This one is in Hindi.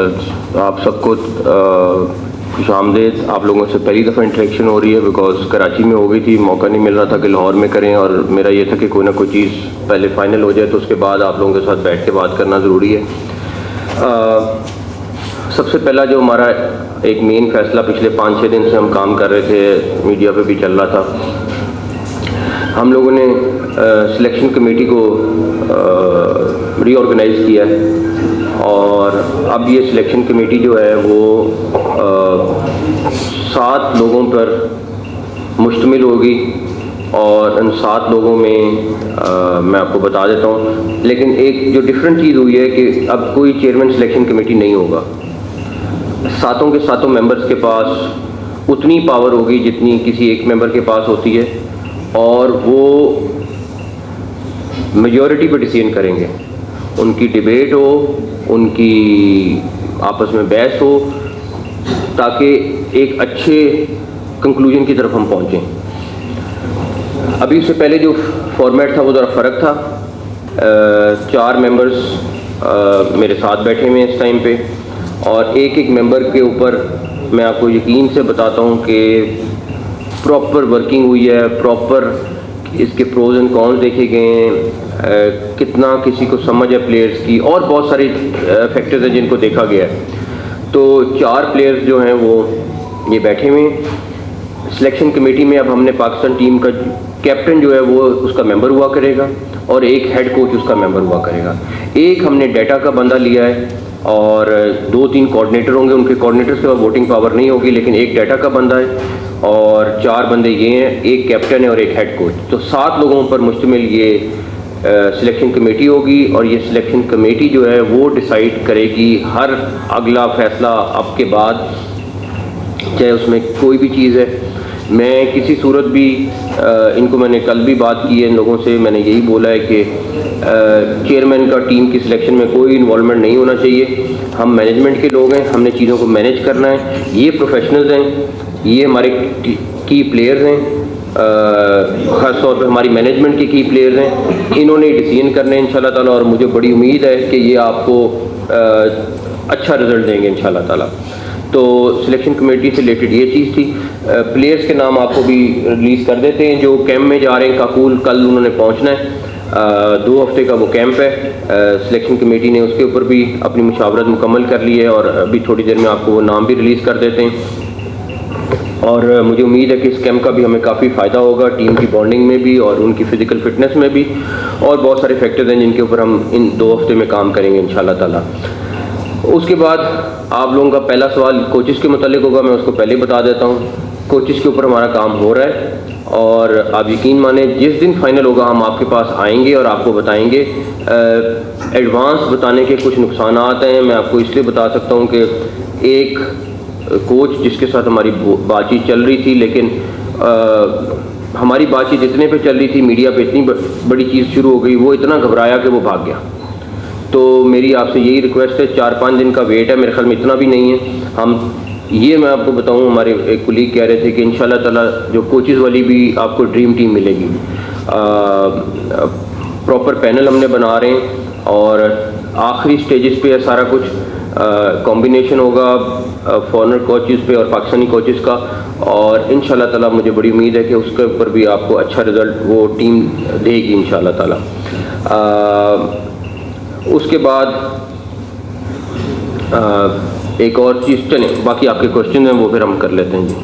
आप सबको खुशामदीद। आप लोगों से पहली दफ़ा इंटरेक्शन हो रही है बिकॉज कराची में हो गई थी, मौका नहीं मिल रहा था कि लाहौर में करें, और मेरा ये था कि कोई ना कोई चीज़ पहले फ़ाइनल हो जाए तो उसके बाद आप लोगों के साथ बैठ के बात करना ज़रूरी है। सबसे पहला जो हमारा एक मेन फ़ैसला पिछले 5-6 दिन से हम काम कर रहे थे, मीडिया पे भी चल रहा था, हम लोगों ने सिलेक्शन कमेटी को रीऑर्गेनाइज़ किया है और अब ये सिलेक्शन कमेटी जो है वो 7 लोगों पर मुश्तमिल होगी और उन 7 लोगों में मैं आपको बता देता हूँ। लेकिन एक जो डिफरेंट चीज़ हुई है कि अब कोई चेयरमैन सिलेक्शन कमेटी नहीं होगा। 7 के 7 मेंबर्स के पास उतनी पावर होगी जितनी किसी एक मेंबर के पास होती है और वो मेजॉरिटी पर डिसीजन करेंगे। उनकी डिबेट हो, उनकी आपस में बहस हो, ताकि एक अच्छे कंक्लूजन की तरफ हम पहुँचें। अभी उससे पहले जो फॉर्मेट था वो ज़रा फ़र्क था। 4 मेंबर्स मेरे साथ बैठे हुए हैं इस टाइम पे और एक मेंबर के ऊपर मैं आपको यकीन से बताता हूँ कि प्रॉपर वर्किंग हुई है, प्रॉपर इसके प्रोज एंड कॉन्स देखे गए हैं, कितना किसी को समझ है प्लेयर्स की, और बहुत सारे फैक्टर्स हैं जिनको देखा गया है। तो 4 प्लेयर्स जो हैं वो ये बैठे हुए हैं सिलेक्शन कमेटी में। अब हमने पाकिस्तान टीम का कैप्टन जो है वो उसका मेंबर हुआ करेगा और एक हेड कोच उसका मेंबर हुआ करेगा। एक हमने डाटा का बंदा लिया है और 2-3 कोऑर्डिनेटर होंगे। उनके कोऑर्डिनेटर्स के पास वोटिंग पावर नहीं होगी, लेकिन एक डाटा का बंदा है और 4 बंदे ये हैं, एक कैप्टन है और एक हेड कोच। तो 7 लोगों पर मुश्तमिल ये सिलेक्शन कमेटी होगी और ये सिलेक्शन कमेटी जो है वो डिसाइड करेगी हर अगला फ़ैसला अब के बाद, चाहे उसमें कोई भी चीज़ है। मैं किसी सूरत भी इनको मैंने कल भी बात की है इन लोगों से, मैंने यही बोला है कि चेयरमैन का टीम की सिलेक्शन में कोई इन्वॉल्वमेंट नहीं होना चाहिए। हम मैनेजमेंट के लोग हैं, हमने चीज़ों को मैनेज करना है। ये प्रोफेशनल्स हैं, ये हमारे की प्लेयर्स हैं, ख़ास तौर पे हमारी मैनेजमेंट के की प्लेयर्स हैं। इन्होंने डिसीजन करने हैं इंशाल्लाह ताला और मुझे बड़ी उम्मीद है कि ये आपको अच्छा रिज़ल्ट देंगे इंशाल्लाह ताला। तो सिलेक्शन कमेटी से रिलेटेड ये चीज़ थी। प्लेयर्स के नाम आपको भी रिलीज़ कर देते हैं जो कैंप में जा रहे हैं। काकूल कल उन्होंने पहुंचना है, 2 हफ्ते का वो कैंप है। सिलेक्शन कमेटी ने उसके ऊपर भी अपनी मुशावरत मुकम्मल कर ली है और अभी थोड़ी देर में आपको वो नाम भी रिलीज़ कर देते हैं। और मुझे उम्मीद है कि इस कैंप का भी हमें काफ़ी फ़ायदा होगा, टीम की बॉन्डिंग में भी और उनकी फ़िज़िकल फ़िटनेस में भी, और बहुत सारे फैक्टर्स हैं जिनके ऊपर हम इन 2 हफ्ते में काम करेंगे इंशाल्लाह ताला। उसके बाद आप लोगों का पहला सवाल कोचेस के मुतालिक होगा, मैं उसको पहले बता देता हूँ। कोचेस के ऊपर हमारा काम हो रहा है और आप यकीन माने जिस दिन फाइनल होगा हम आपके पास आएंगे और आपको बताएंगे। एडवांस बताने के कुछ नुकसानात हैं। मैं आपको इसलिए बता सकता हूँ कि एक कोच जिसके साथ हमारी बातचीत चल रही थी, लेकिन हमारी बातचीत इतने पे चल रही थी, मीडिया पे इतनी बड़ी चीज़ शुरू हो गई, वो इतना घबराया कि वो भाग गया। तो मेरी आपसे यही रिक्वेस्ट है, 4-5 दिन का वेट है, मेरे ख्याल में इतना भी नहीं है। हम ये मैं आपको बताऊं, हमारे एक कुलीग कह रहे थे कि इंशाल्लाह ताला जो कोचेज़ वाली भी आपको ड्रीम टीम मिलेगी। प्रॉपर पैनल हमने बना रहे हैं और आखिरी स्टेजेस पे है सारा कुछ। कॉम्बिनेशन होगा फॉरेनर कोचेज़ पे और पाकिस्तानी कोचेज़ का, और इंशाल्लाह ताला मुझे बड़ी उम्मीद है कि उसके ऊपर भी आपको अच्छा रिज़ल्ट वो टीम देगी इंशाल्लाह ताला। उसके बाद एक और चीज़, चलें बाकी आपके क्वेश्चन हैं वो फिर हम कर लेते हैं जी।